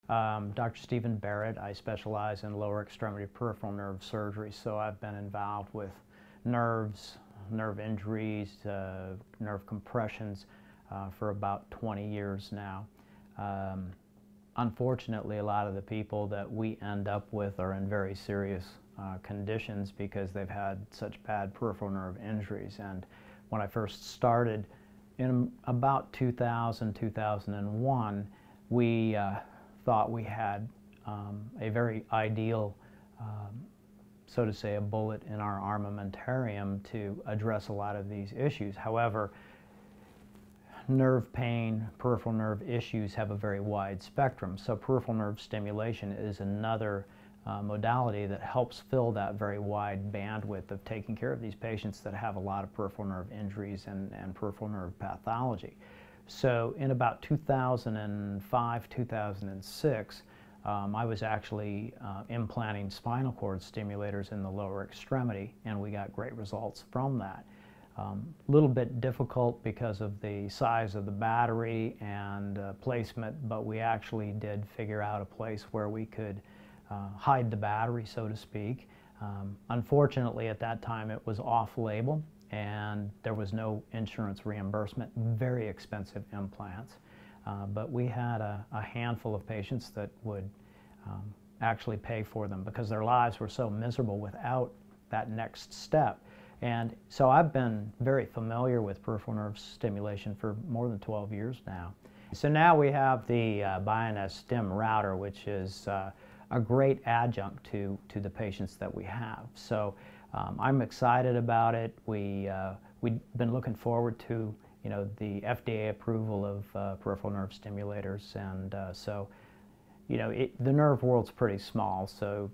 Dr. Stephen Barrett. I specialize in lower extremity peripheral nerve surgery, so I've been involved with nerves, nerve injuries, nerve compressions for about 20 years now. Unfortunately, a lot of the people that we end up with are in very serious conditions because they've had such bad peripheral nerve injuries. And when I first started in about 2000, 2001, we thought we had a very ideal, so to say, a bullet in our armamentarium to address a lot of these issues. However, nerve pain, peripheral nerve issues have a very wide spectrum. So peripheral nerve stimulation is another modality that helps fill that very wide bandwidth of taking care of these patients that have a lot of peripheral nerve injuries and peripheral nerve pathology. So in about 2005, 2006, I was actually implanting spinal cord stimulators in the lower extremity, and we got great results from that. A little bit difficult because of the size of the battery and placement, but we actually did figure out a place where we could hide the battery, so to speak. Unfortunately, at that time it was off-label and there was no insurance reimbursement, very expensive implants. But we had a handful of patients that would actually pay for them because their lives were so miserable without that next step. And so I've been very familiar with peripheral nerve stimulation for more than 12 years now. So now we have the Bioness StimRouter, which is a great adjunct to the patients that we have. So I'm excited about it. We've been looking forward to the FDA approval of peripheral nerve stimulators, and so the nerve world's pretty small, so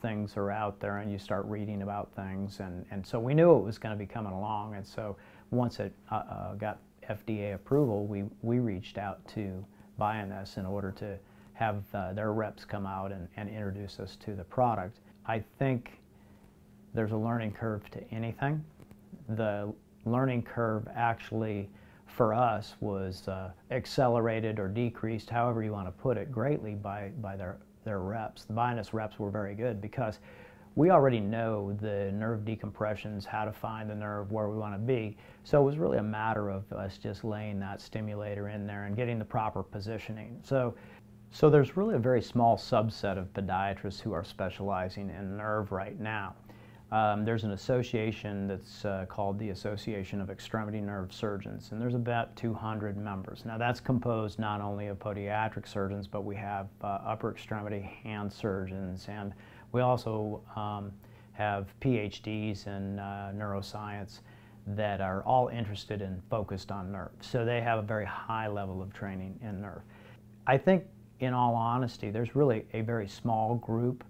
things are out there and you start reading about things, and so we knew it was going to be coming along. And so once it got FDA approval, we reached out to Bioness in order to have their reps come out and introduce us to the product. I think there's a learning curve to anything. The learning curve actually for us was accelerated or decreased, however you want to put it, greatly by their reps. The Bioness reps were very good because we already know the nerve decompressions, how to find the nerve, where we want to be. So it was really a matter of us just laying that stimulator in there and getting the proper positioning. So there's really a very small subset of podiatrists who are specializing in nerve right now. There's an association that's called the Association of Extremity Nerve Surgeons, and there's about 200 members. Now that's composed not only of podiatric surgeons, but we have upper extremity hand surgeons, and we also have PhDs in neuroscience that are all interested and focused on nerve. So they have a very high level of training in nerve. I think, in all honesty, there's really a very small group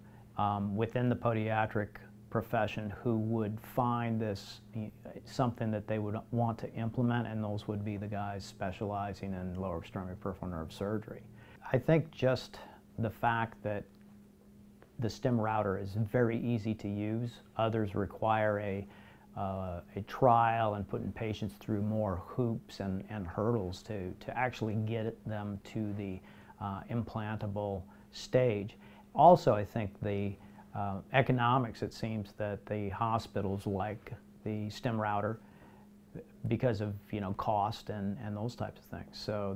within the podiatric profession who would find this something that they would want to implement, and those would be the guys specializing in lower extremity peripheral nerve surgery. I think just the fact that the StimRouter is very easy to use. Others require a trial and putting patients through more hoops and hurdles to actually get them to the implantable stage. Also, I think the economics, it seems that the hospitals like the StimRouter because of cost and those types of things. So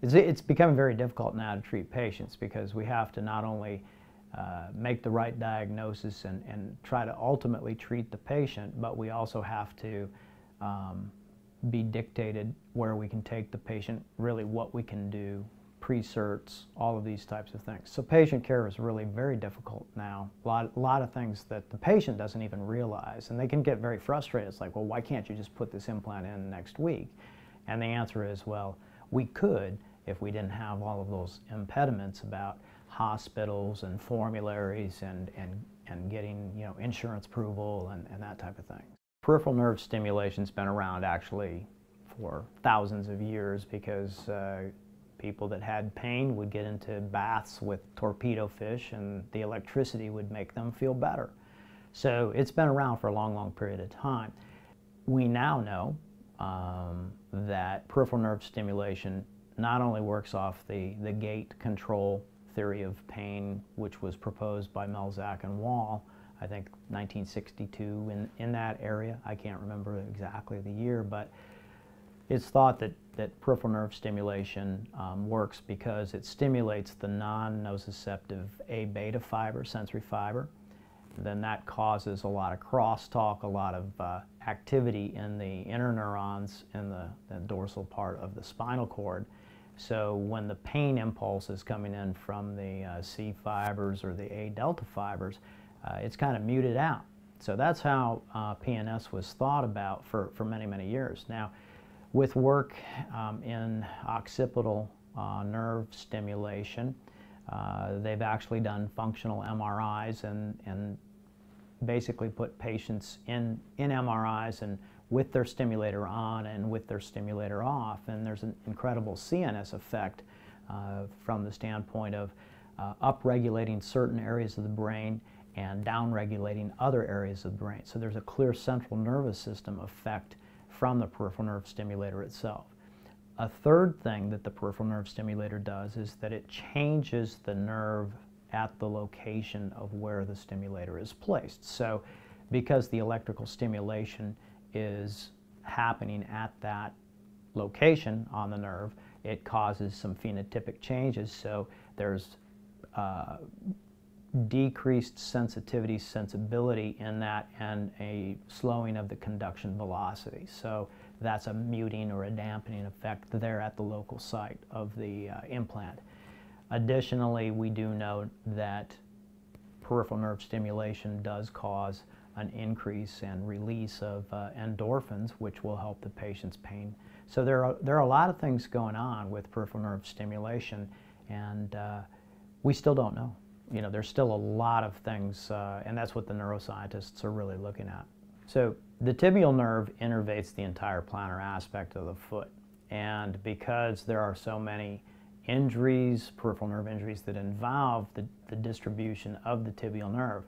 it's becoming very difficult now to treat patients because we have to not only make the right diagnosis and try to ultimately treat the patient, but we also have to be dictated where we can take the patient, really what we can do, pre-certs, all of these types of things. So patient care is really very difficult now. A lot of things that the patient doesn't even realize, and they can get very frustrated. It's like, well, why can't you just put this implant in next week? And the answer is, well, we could if we didn't have all of those impediments about hospitals and formularies and getting insurance approval and that type of thing. Peripheral nerve stimulation's been around actually for thousands of years because people that had pain would get into baths with torpedo fish and the electricity would make them feel better. So it's been around for a long, long period of time. We now know that peripheral nerve stimulation not only works off the gate control theory of pain, which was proposed by Melzack and Wall, I think 1962 in that area. I can't remember exactly the year, but it's thought that peripheral nerve stimulation works because it stimulates the non-nociceptive A-beta fiber, sensory fiber. Then that causes a lot of crosstalk, a lot of activity in the inner neurons in the dorsal part of the spinal cord. So when the pain impulse is coming in from the C fibers or the A delta fibers, it's kind of muted out. So that's how PNS was thought about for many, many years. Now, with work in occipital nerve stimulation, they've actually done functional MRIs and basically put patients in MRIs and with their stimulator on and with their stimulator off, and there's an incredible CNS effect from the standpoint of upregulating certain areas of the brain and downregulating other areas of the brain. So there's a clear central nervous system effect from the peripheral nerve stimulator itself. A third thing that the peripheral nerve stimulator does is that it changes the nerve at the location of where the stimulator is placed. So because the electrical stimulation is happening at that location on the nerve, it causes some phenotypic changes. So there's decreased sensitivity, sensibility in that, and a slowing of the conduction velocity. So that's a muting or a dampening effect there at the local site of the implant. Additionally, we do know that peripheral nerve stimulation does cause an increase and release of endorphins, which will help the patient's pain. So there are a lot of things going on with peripheral nerve stimulation, and we still don't know. You know, there's still a lot of things, and that's what the neuroscientists are really looking at. So the tibial nerve innervates the entire plantar aspect of the foot, and because there are so many injuries, peripheral nerve injuries that involve the distribution of the tibial nerve,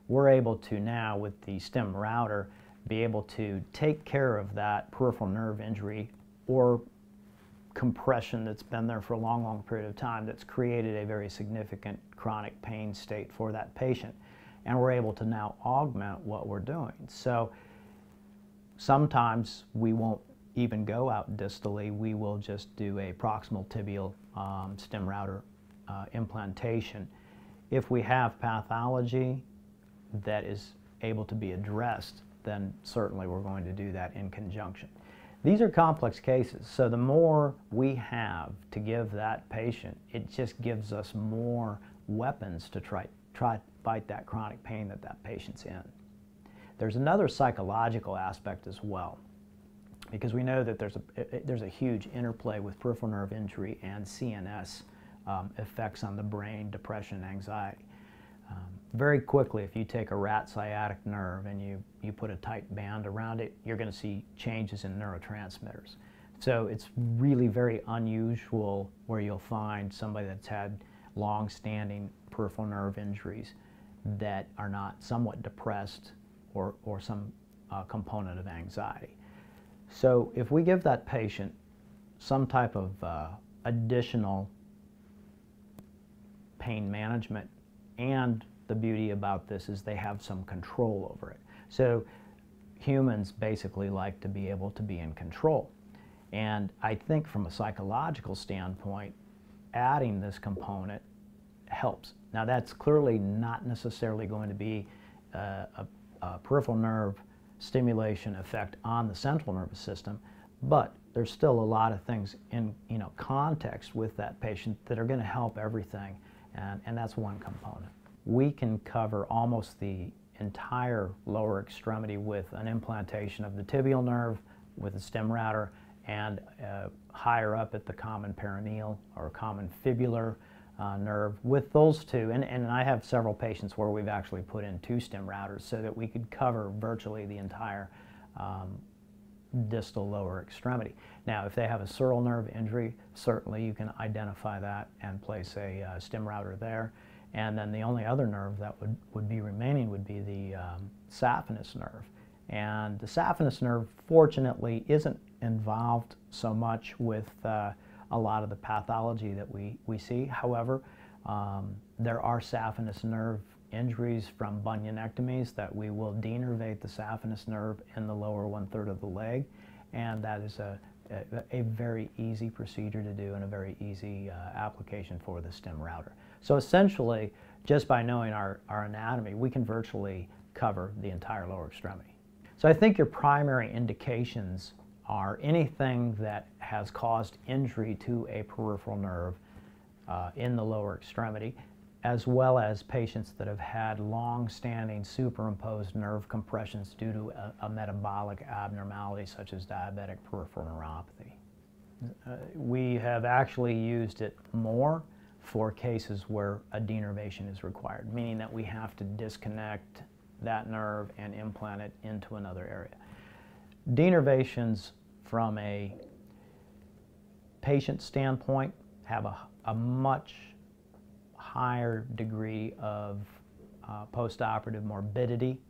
we're able to now, with the StimRouter, be able to take care of that peripheral nerve injury or compression that's been there for a long, long period of time that's created a very significant chronic pain state for that patient. And we're able to now augment what we're doing. So sometimes we won't even go out distally. We will just do a proximal tibial StimRouter implantation. If we have pathology that is able to be addressed, then certainly we're going to do that in conjunction. These are complex cases, so the more we have to give that patient, it just gives us more weapons to try to fight that chronic pain that that patient's in. There's another psychological aspect as well, because we know that there's a huge interplay with peripheral nerve injury and CNS effects on the brain, depression, anxiety. Very quickly, if you take a rat sciatic nerve and you put a tight band around it, you're going to see changes in neurotransmitters. So it's really very unusual where you'll find somebody that's had long-standing peripheral nerve injuries that are not somewhat depressed or some component of anxiety. So if we give that patient some type of additional pain management, and the beauty about this is they have some control over it. So humans basically like to be able to be in control. And I think from a psychological standpoint, adding this component helps. Now that's clearly not necessarily going to be a peripheral nerve stimulation effect on the central nervous system, but there's still a lot of things in context with that patient that are going to help everything, and that's one component. We can cover almost the entire lower extremity with an implantation of the tibial nerve with a StimRouter, and higher up at the common perineal or common fibular nerve with those two. And I have several patients where we've actually put in 2 StimRouters so that we could cover virtually the entire distal lower extremity. Now, if they have a sural nerve injury, certainly you can identify that and place a StimRouter there. And then the only other nerve that would be remaining would be the saphenous nerve. And the saphenous nerve, fortunately, isn't involved so much with a lot of the pathology that we see. However, There are saphenous nerve injuries from bunionectomies that we will denervate the saphenous nerve in the lower 1/3 of the leg, and that is a very easy procedure to do and a very easy application for the StimRouter. So essentially, just by knowing our anatomy, we can virtually cover the entire lower extremity. So I think your primary indications are anything that has caused injury to a peripheral nerve in the lower extremity, as well as patients that have had long-standing superimposed nerve compressions due to a metabolic abnormality such as diabetic peripheral neuropathy. We have actually used it more for cases where a denervation is required, meaning that we have to disconnect that nerve and implant it into another area. Denervations from a patient standpoint have a much higher degree of postoperative morbidity.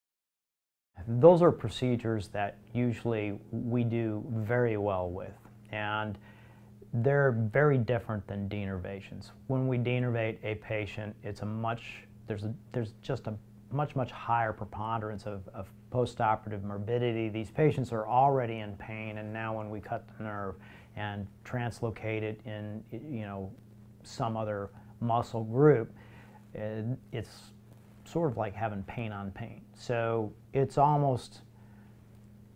Those are procedures that usually we do very well with, and they're very different than denervations. When we denervate a patient, it's there's just a much higher preponderance of postoperative morbidity. These patients are already in pain, and now when we cut the nerve and translocate it in, some other muscle group, it's sort of like having pain on pain. So it's almost,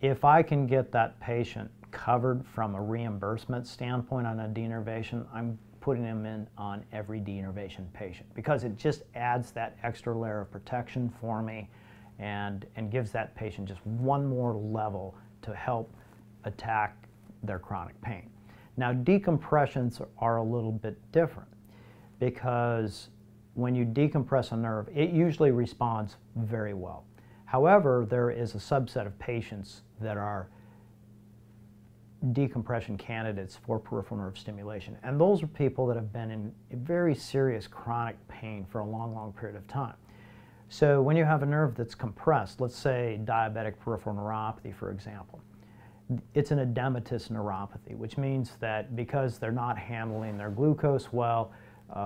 if I can get that patient covered from a reimbursement standpoint on a denervation, I'm putting them in on every denervation patient, because it just adds that extra layer of protection for me and gives that patient just one more level to help attack their chronic pain. Now, decompressions are a little bit different, because when you decompress a nerve, it usually responds very well. However, there is a subset of patients that are decompression candidates for peripheral nerve stimulation, and those are people that have been in very serious chronic pain for a long period of time. So when you have a nerve that's compressed, let's say diabetic peripheral neuropathy, for example, it's an edematous neuropathy, which means that because they're not handling their glucose well,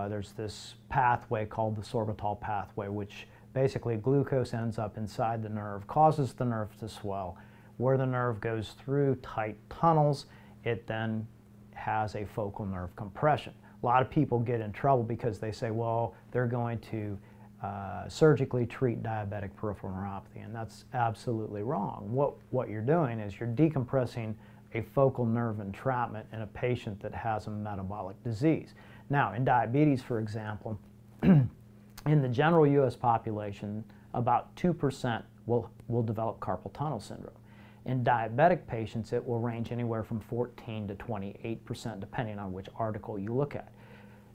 there's this pathway called the Sorbitol Pathway, which basically glucose ends up inside the nerve, causes the nerve to swell. Where the nerve goes through tight tunnels, it then has a focal nerve compression. A lot of people get in trouble because they say, well, they're going to surgically treat diabetic peripheral neuropathy, and that's absolutely wrong. What you're doing is you're decompressing a focal nerve entrapment in a patient that has a metabolic disease. Now, in diabetes, for example, in the general U.S. population, about 2% will develop carpal tunnel syndrome. In diabetic patients, it will range anywhere from 14 to 28%, depending on which article you look at.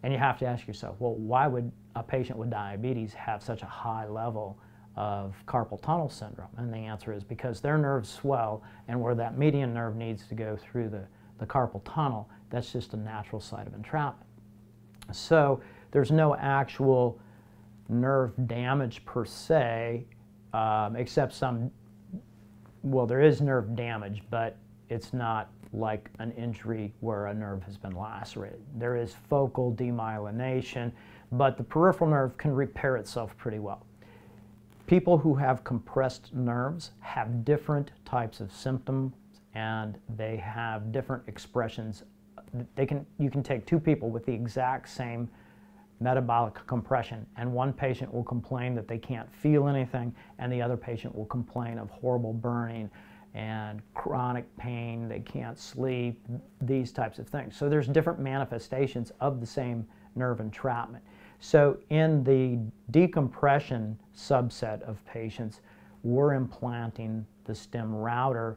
And you have to ask yourself, well, why would a patient with diabetes have such a high level of carpal tunnel syndrome? And the answer is because their nerves swell, and where that median nerve needs to go through the carpal tunnel, that's just a natural site of entrapment. So there's no actual nerve damage per se, except well, there is nerve damage, but it's not like an injury where a nerve has been lacerated. There is focal demyelination, but the peripheral nerve can repair itself pretty well. People who have compressed nerves have different types of symptoms, and they have different expressions. You can take two people with the exact same metabolic compression, and one patient will complain that they can't feel anything, and the other patient will complain of horrible burning and chronic pain, they can't sleep, these types of things. So there's different manifestations of the same nerve entrapment. So in the decompression subset of patients, we're implanting the StimRouter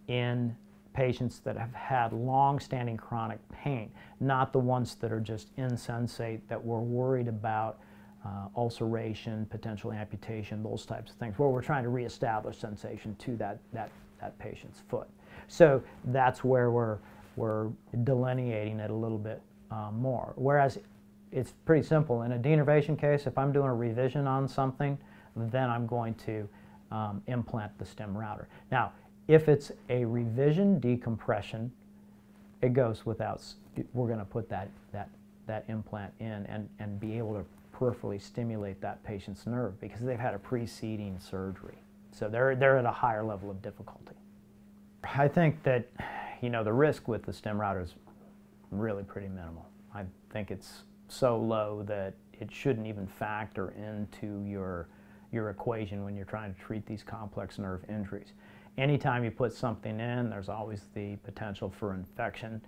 in patients that have had long-standing chronic pain, not the ones that are just insensate, that we're worried about ulceration, potential amputation, those types of things, where we're trying to reestablish sensation to that patient's foot. So that's where we're delineating it a little bit more. Whereas it's pretty simple. In a denervation case, if I'm doing a revision on something, then I'm going to implant the StimRouter. Now, if it's a revision decompression, it goes without, we're going to put that that implant in and be able to peripherally stimulate that patient's nerve because they've had a preceding surgery. So they're at a higher level of difficulty. I think that, you know, the risk with the StimRouter is really pretty minimal. I think it's so low that it shouldn't even factor into your equation when you're trying to treat these complex nerve injuries. Anytime you put something in, there's always the potential for infection.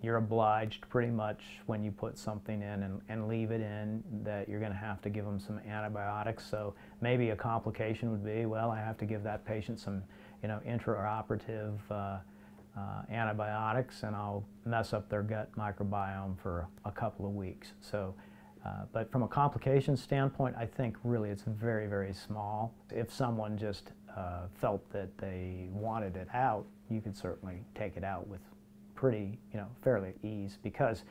You're obliged pretty much when you put something in and leave it in that you're going to have to give them some antibiotics. So maybe a complication would be, well, I have to give that patient some, you know, intraoperative antibiotics, and I'll mess up their gut microbiome for a couple of weeks. So, but from a complication standpoint, I think really it's very, very small. If someone just felt that they wanted it out, you could certainly take it out with pretty, you know, fairly ease, because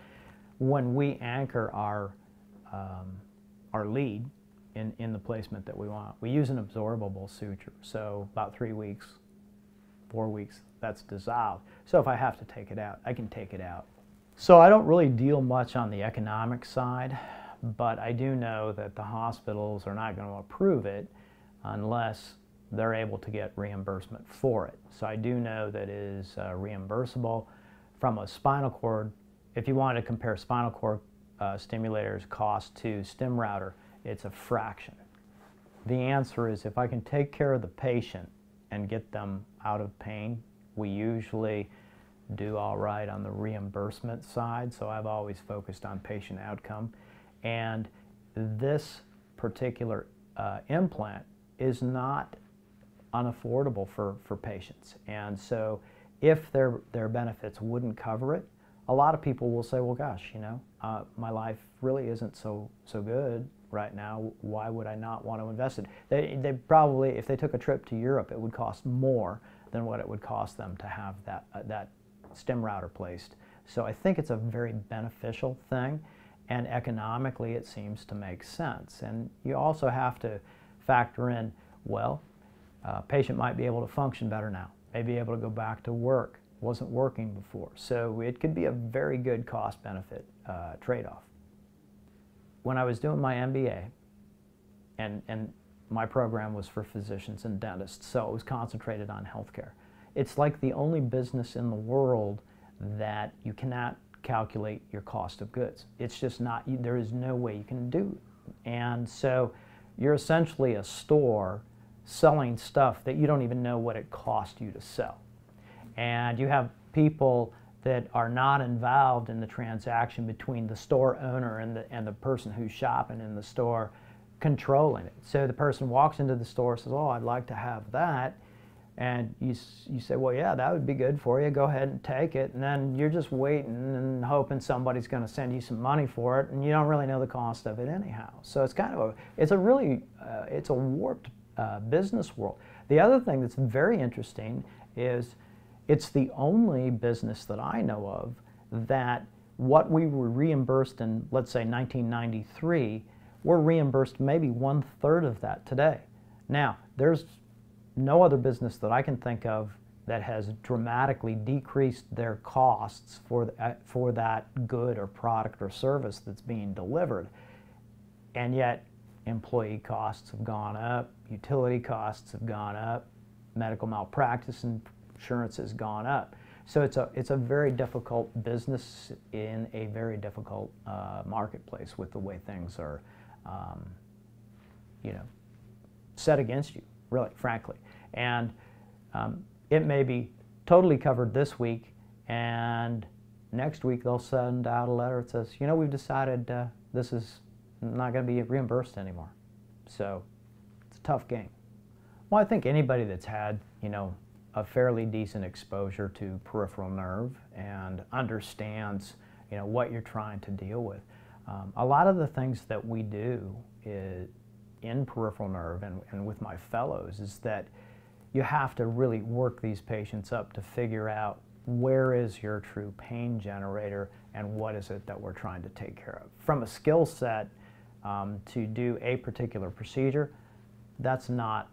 when we anchor our lead in the placement that we want, we use an absorbable suture. So about 3 weeks, 4 weeks, that's dissolved. So if I have to take it out, I can take it out. So I don't really deal much on the economic side, but I do know that the hospitals are not going to approve it unless they're able to get reimbursement for it. So I do know that it is reimbursable. From a spinal cord, if you want to compare spinal cord stimulators cost to StimRouter, it's a fraction. The answer is if I can take care of the patient and get them out of pain, we usually do all right on the reimbursement side, so I've always focused on patient outcome. And this particular implant is not unaffordable for patients. And so if their benefits wouldn't cover it, a lot of people will say, well, gosh, you know, my life really isn't so good right now. Why would I not want to invest it? They probably, if they took a trip to Europe, it would cost more than what it would cost them to have that StimRouter placed. So I think it's a very beneficial thing, and economically it seems to make sense. And you also have to factor in, well, patient might be able to function better now, may be able to go back to work, wasn't working before. So it could be a very good cost-benefit trade-off. When I was doing my MBA, and my program was for physicians and dentists, so it was concentrated on healthcare. It's like the only business in the world that you cannot calculate your cost of goods. It's just not, there is no way you can do it. And so you're essentially a store selling stuff that you don't even know what it cost you to sell. And you have people that are not involved in the transaction between the store owner and the person who's shopping in the store controlling it. So the person walks into the store and says, oh, I'd like to have that. And you say, well, yeah, that would be good for you. Go ahead and take it. And then you're just waiting and hoping somebody's going to send you some money for it, and you don't really know the cost of it anyhow. So it's kind of it's a warped business world. The other thing that's very interesting is it's the only business that I know of that what we were reimbursed in, let's say 1993, we're reimbursed maybe 1/3 of that today. Now, there's no other business that I can think of that has dramatically decreased their costs for that good or product or service that's being delivered. And yet, employee costs have gone up, utility costs have gone up, medical malpractice insurance has gone up. So it's a very difficult business in a very difficult marketplace with the way things are, you know, set against you, really, frankly. And it may be totally covered this week, and next week they'll send out a letter that says, you know, we've decided this is not going to be reimbursed anymore. So it's a tough game. Well, I think anybody that's had, you know, a fairly decent exposure to peripheral nerve and understands, you know, what you're trying to deal with. A lot of the things that we do in peripheral nerve and with my fellows is that you have to really work these patients up to figure out where is your true pain generator and what is it that we're trying to take care of. From a skill set to do a particular procedure, that's not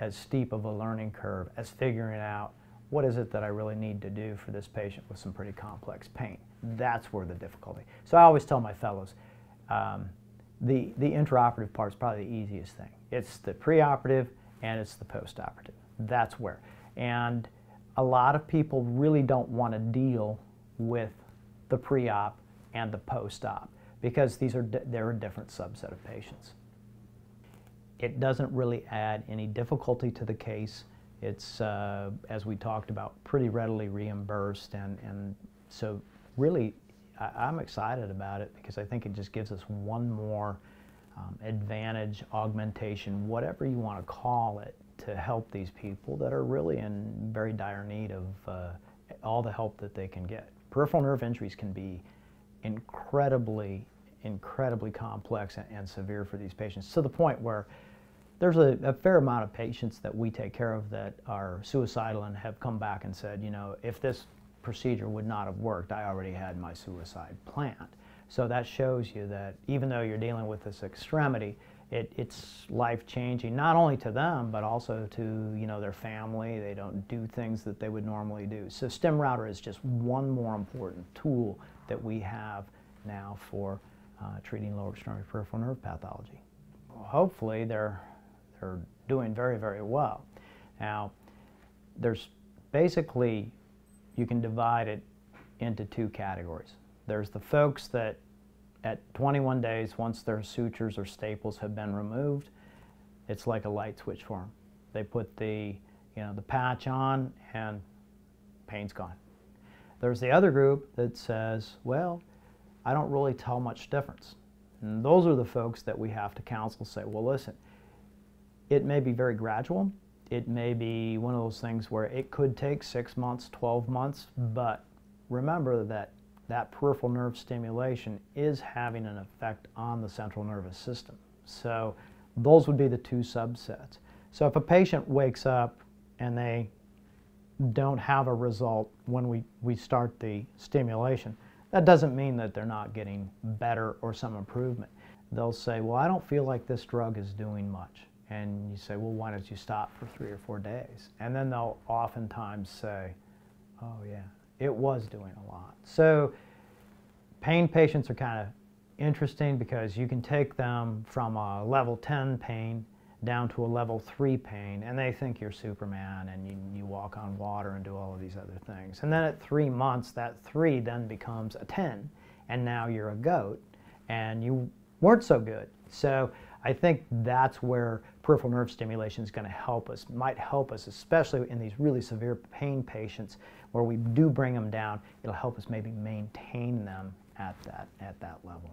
as steep of a learning curve as figuring out what is it that I really need to do for this patient with some pretty complex pain? That's where the difficulty. So I always tell my fellows, the intraoperative part is probably the easiest thing. It's the preoperative and it's the postoperative. That's where. And a lot of people really don't want to deal with the pre-op and the post-op because they're a different subset of patients. It doesn't really add any difficulty to the case. It's, as we talked about, pretty readily reimbursed, and so really I'm excited about it because I think it just gives us one more advantage, augmentation, whatever you want to call it, to help these people that are really in very dire need of all the help that they can get. Peripheral nerve injuries can be incredibly complex and severe for these patients, to the point where there's a fair amount of patients that we take care of that are suicidal and have come back and said, you know, if this procedure would not have worked, I already had my suicide planned. So that shows you that even though you're dealing with this extremity, it's life-changing, not only to them, but also to, you know, their family. They don't do things that they would normally do. So StimRouter is just one more important tool that we have now for treating lower extremity peripheral nerve pathology. Hopefully they're doing very, very well. Now, there's basically, you can divide it into two categories. There's the folks that at 21 days, once their sutures or staples have been removed, it's like a light switch for them. They put the patch on and pain's gone. There's the other group that says, well, I don't really tell much difference. And those are the folks that we have to counsel, say, well, listen, it may be very gradual. It may be one of those things where it could take 6 months, 12 months, but remember that that peripheral nerve stimulation is having an effect on the central nervous system. So those would be the two subsets. So if a patient wakes up and they don't have a result when we start the stimulation, that doesn't mean that they're not getting better or some improvement. They'll say, well, I don't feel like this drug is doing much. And you say, well, why don't you stop for 3 or 4 days? And then they'll oftentimes say, oh yeah, it was doing a lot. So pain patients are kind of interesting because you can take them from a level 10 pain down to a level 3 pain, and they think you're Superman and you walk on water and do all of these other things. And then at 3 months, that 3 then becomes a 10, and now you're a goat, and you weren't so good. So I think that's where peripheral nerve stimulation is going to help us, might help us, especially in these really severe pain patients where we do bring them down. It'll help us maybe maintain them at that level.